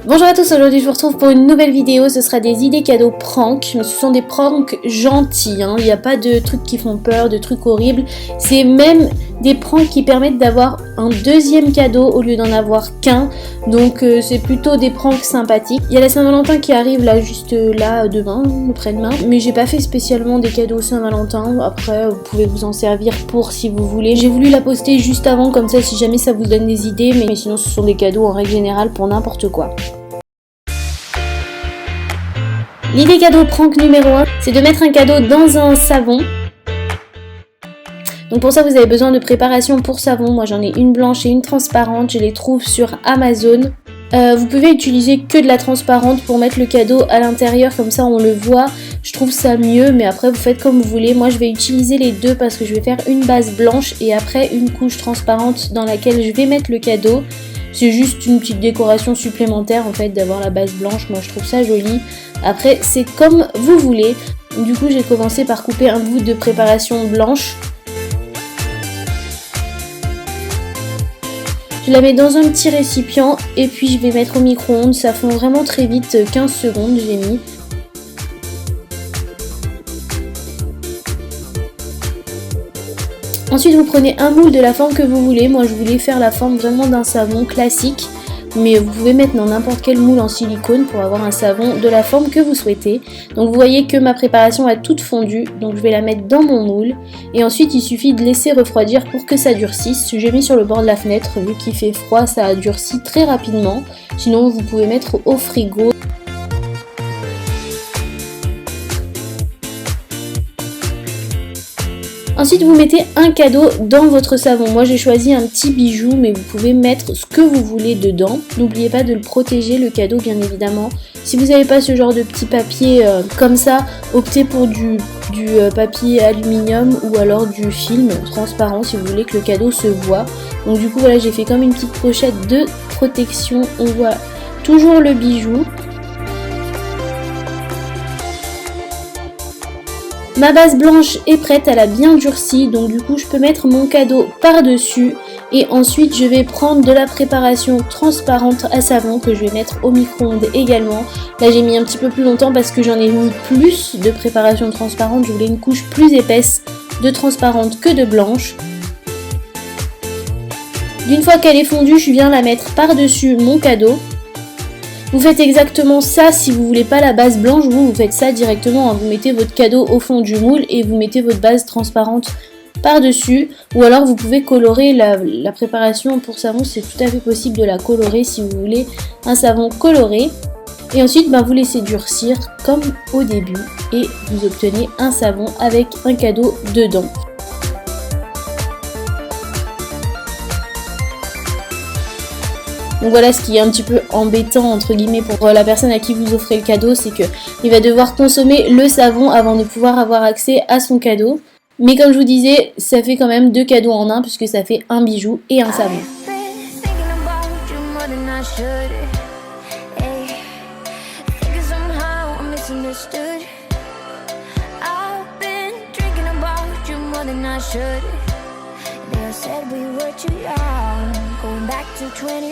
Bonjour à tous, aujourd'hui je vous retrouve pour une nouvelle vidéo, ce sera des idées cadeaux prank, mais ce sont des pranks gentils, il n'y a pas de trucs qui font peur, de trucs horribles, c'est même des pranks qui permettent d'avoir un deuxième cadeau au lieu d'en avoir qu'un, donc c'est plutôt des pranks sympathiques. Il y a la Saint-Valentin qui arrive là, juste là, demain, après-demain, mais j'ai pas fait spécialement des cadeaux Saint-Valentin, après vous pouvez vous en servir pour si vous voulez. J'ai voulu la poster juste avant, comme ça si jamais ça vous donne des idées, mais sinon ce sont des cadeaux en règle générale pour n'importe quoi. L'idée cadeau prank numéro 1, c'est de mettre un cadeau dans un savon. Donc pour ça vous avez besoin de préparation pour savon, moi j'en ai une blanche et une transparente, je les trouve sur Amazon. Vous pouvez utiliser que de la transparente pour mettre le cadeau à l'intérieur, comme ça on le voit, je trouve ça mieux, mais après vous faites comme vous voulez. Moi je vais utiliser les deux parce que je vais faire une base blanche et après une couche transparente dans laquelle je vais mettre le cadeau. C'est juste une petite décoration supplémentaire en fait d'avoir la base blanche, moi je trouve ça joli. Après c'est comme vous voulez. Du coup j'ai commencé par couper un bout de préparation blanche. Je la mets dans un petit récipient et puis je vais mettre au micro-ondes. Ça fond vraiment très vite, 15 secondes j'ai mis. Ensuite vous prenez un moule de la forme que vous voulez. Moi je voulais faire la forme vraiment d'un savon classique. Mais vous pouvez mettre dans n'importe quel moule en silicone pour avoir un savon de la forme que vous souhaitez. Donc vous voyez que ma préparation a toute fondu, donc je vais la mettre dans mon moule. Et ensuite il suffit de laisser refroidir pour que ça durcisse. J'ai mis sur le bord de la fenêtre, vu qu'il fait froid ça a durci très rapidement. Sinon vous pouvez mettre au frigo. Ensuite vous mettez un cadeau dans votre savon. Moi j'ai choisi un petit bijou, mais vous pouvez mettre ce que vous voulez dedans. N'oubliez pas de le protéger, le cadeau bien évidemment. Si vous n'avez pas ce genre de petit papier comme ça, optez pour du papier aluminium ou alors du film transparent si vous voulez que le cadeau se voit. Donc du coup voilà, j'ai fait comme une petite pochette de protection. On voit toujours le bijou. Ma base blanche est prête, elle a bien durci, donc du coup je peux mettre mon cadeau par-dessus et ensuite je vais prendre de la préparation transparente à savon que je vais mettre au micro-ondes également. Là j'ai mis un petit peu plus longtemps parce que j'en ai mis plus de préparation transparente, je voulais une couche plus épaisse de transparente que de blanche. D'une fois qu'elle est fondue, je viens la mettre par-dessus mon cadeau. Vous faites exactement ça si vous voulez pas la base blanche, vous faites ça directement, vous mettez votre cadeau au fond du moule et vous mettez votre base transparente par-dessus, ou alors vous pouvez colorer la préparation pour savon, c'est tout à fait possible de la colorer si vous voulez un savon coloré. Et ensuite vous laissez durcir comme au début et vous obtenez un savon avec un cadeau dedans. Donc voilà, ce qui est un petit peu embêtant entre guillemets pour la personne à qui vous offrez le cadeau, c'est qu'il va devoir consommer le savon avant de pouvoir avoir accès à son cadeau. Mais comme je vous disais, ça fait quand même deux cadeaux en un puisque ça fait un bijou et un savon. Said we were too young, going back to 21.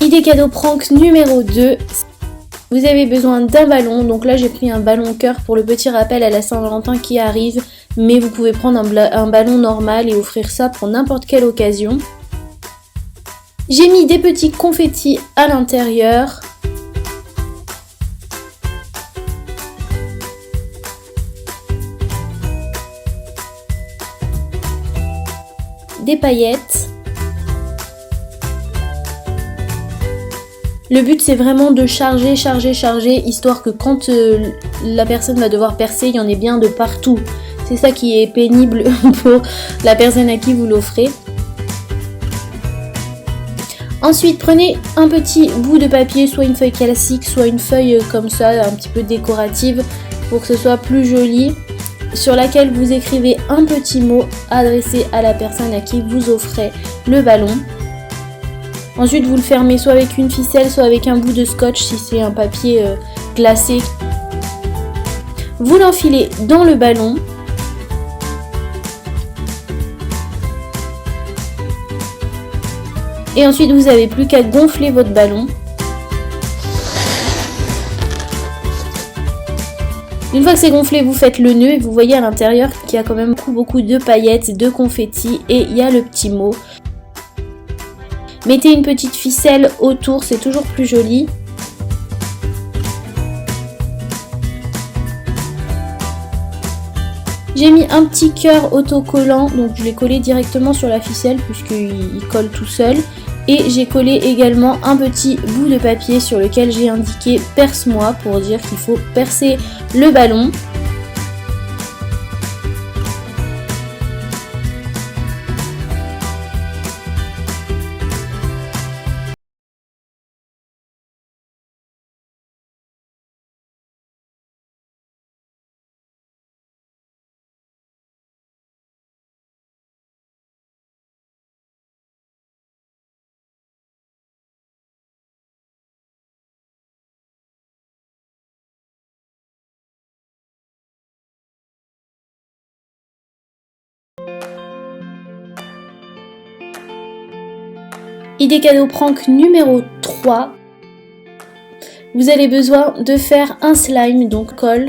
Idée cadeau prank numéro 2. Vous avez besoin d'un ballon, donc là j'ai pris un ballon cœur pour le petit rappel à la Saint-Valentin qui arrive, mais vous pouvez prendre un ballon normal et offrir ça pour n'importe quelle occasion. J'ai mis des petits confettis à l'intérieur. Des paillettes. Le but c'est vraiment de charger, histoire que quand la personne va devoir percer, il y en ait bien de partout. C'est ça qui est pénible pour la personne à qui vous l'offrez. Ensuite, prenez un petit bout de papier, soit une feuille classique, soit une feuille comme ça, un petit peu décorative, pour que ce soit plus joli, sur laquelle vous écrivez un petit mot adressé à la personne à qui vous offrez le ballon. Ensuite, vous le fermez soit avec une ficelle, soit avec un bout de scotch si c'est un papier glacé. Vous l'enfilez dans le ballon. Et ensuite, vous n'avez plus qu'à gonfler votre ballon. Une fois que c'est gonflé, vous faites le nœud et vous voyez à l'intérieur qu'il y a quand même beaucoup de paillettes, de confettis et il y a le petit mot. Mettez une petite ficelle autour, c'est toujours plus joli. J'ai mis un petit cœur autocollant, donc je l'ai collé directement sur la ficelle puisqu'il colle tout seul. Et j'ai collé également un petit bout de papier sur lequel j'ai indiqué « Perce-moi » pour dire qu'il faut percer le ballon. Idée cadeau prank numéro 3. Vous avez besoin de faire un slime, donc colle,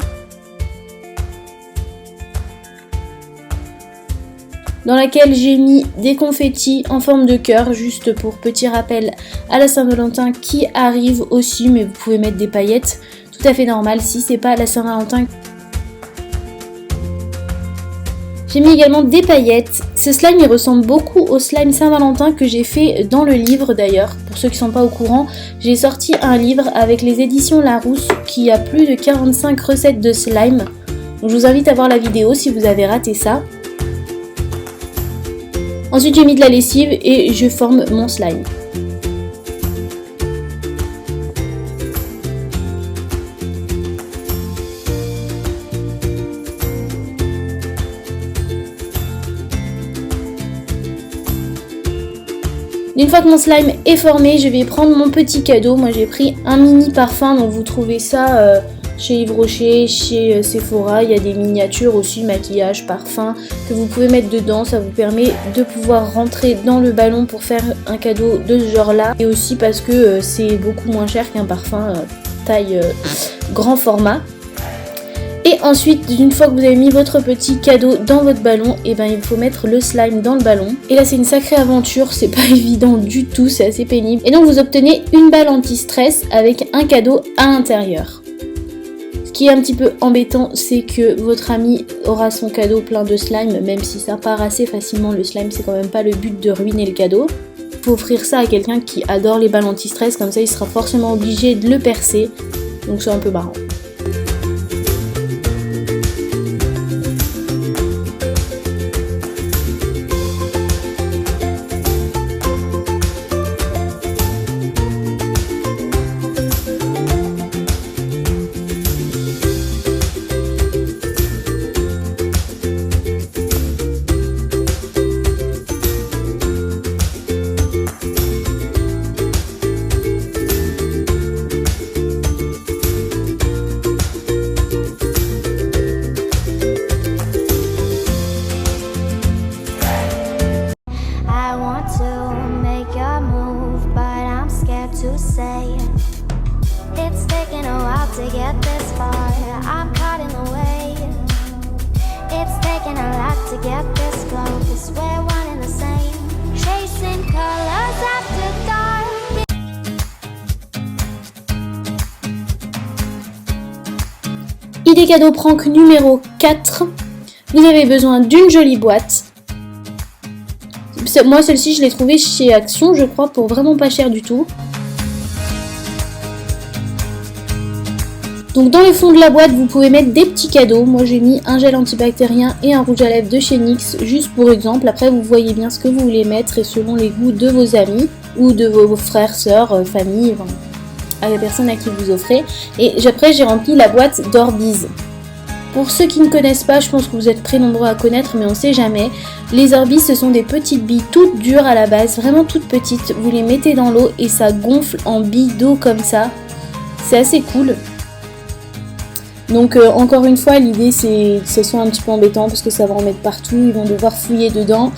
dans laquelle j'ai mis des confettis en forme de cœur, juste pour petit rappel à la Saint-Valentin qui arrive aussi, mais vous pouvez mettre des paillettes, tout à fait normal si c'est pas la Saint-Valentin. J'ai mis également des paillettes. Ce slime il ressemble beaucoup au slime Saint-Valentin que j'ai fait dans le livre d'ailleurs. Pour ceux qui ne sont pas au courant, j'ai sorti un livre avec les éditions Larousse qui a plus de 45 recettes de slime. Donc je vous invite à voir la vidéo si vous avez raté ça. Ensuite j'ai mis de la lessive et je forme mon slime. Une fois que mon slime est formé, je vais prendre mon petit cadeau. Moi j'ai pris un mini parfum, donc vous trouvez ça chez Yves Rocher, chez Sephora. Il y a des miniatures aussi, maquillage, parfum, que vous pouvez mettre dedans. Ça vous permet de pouvoir rentrer dans le ballon pour faire un cadeau de ce genre là. Et aussi parce que c'est beaucoup moins cher qu'un parfum taille grand format. Et ensuite, une fois que vous avez mis votre petit cadeau dans votre ballon, et ben il faut mettre le slime dans le ballon. Et là c'est une sacrée aventure, c'est pas évident du tout, c'est assez pénible. Et donc vous obtenez une balle anti-stress avec un cadeau à l'intérieur. Ce qui est un petit peu embêtant, c'est que votre ami aura son cadeau plein de slime, même si ça part assez facilement le slime, c'est quand même pas le but de ruiner le cadeau. Il faut offrir ça à quelqu'un qui adore les balles anti-stress, comme ça il sera forcément obligé de le percer. Donc c'est un peu marrant. It's taken a while to get this far. I'm caught in the way. It's taken a lot to get this close. We're one and the same. Chasing colors after dark. Idée cadeau prank numéro 4. Vous avez besoin d'une jolie boîte. Moi celle-ci je l'ai trouvée chez Action je crois pour vraiment pas cher du tout. Donc dans le fond de la boîte vous pouvez mettre des petits cadeaux. Moi j'ai mis un gel antibactérien et un rouge à lèvres de chez NYX juste pour exemple. Après vous voyez bien ce que vous voulez mettre et selon les goûts de vos amis ou de vos frères, sœurs, famille, enfin, à la personne à qui vous offrez. Et après j'ai rempli la boîte d'Orbeez. Pour ceux qui ne connaissent pas, je pense que vous êtes très nombreux à connaître, mais on sait jamais. Les Orbeez, ce sont des petites billes toutes dures à la base, vraiment toutes petites. Vous les mettez dans l'eau et ça gonfle en billes d'eau comme ça. C'est assez cool. Donc encore une fois, l'idée c'est que ce soit un petit peu embêtant parce que ça va en mettre partout, ils vont devoir fouiller dedans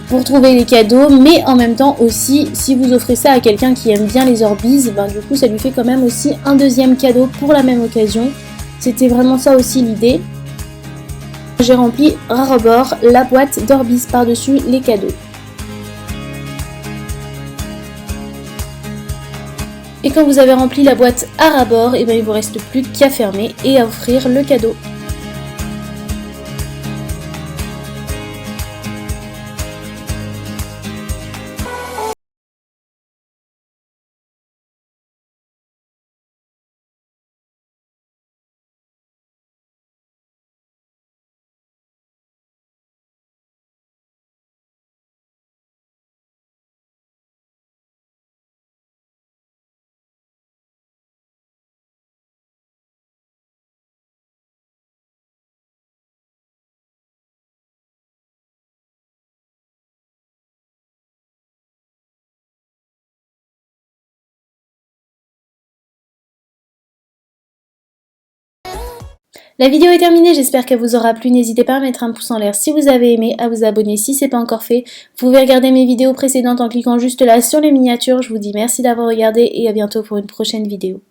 pour trouver les cadeaux, mais en même temps aussi, si vous offrez ça à quelqu'un qui aime bien les Orbeez, ben du coup ça lui fait quand même aussi un deuxième cadeau pour la même occasion. C'était vraiment ça aussi l'idée. J'ai rempli ras ras-bord la boîte d'Orbeez par-dessus les cadeaux. Et quand vous avez rempli la boîte à ras-bord, et ben il vous reste plus qu'à fermer et à offrir le cadeau. La vidéo est terminée, j'espère qu'elle vous aura plu. N'hésitez pas à mettre un pouce en l'air si vous avez aimé, à vous abonner si ce n'est pas encore fait. Vous pouvez regarder mes vidéos précédentes en cliquant juste là sur les miniatures. Je vous dis merci d'avoir regardé et à bientôt pour une prochaine vidéo.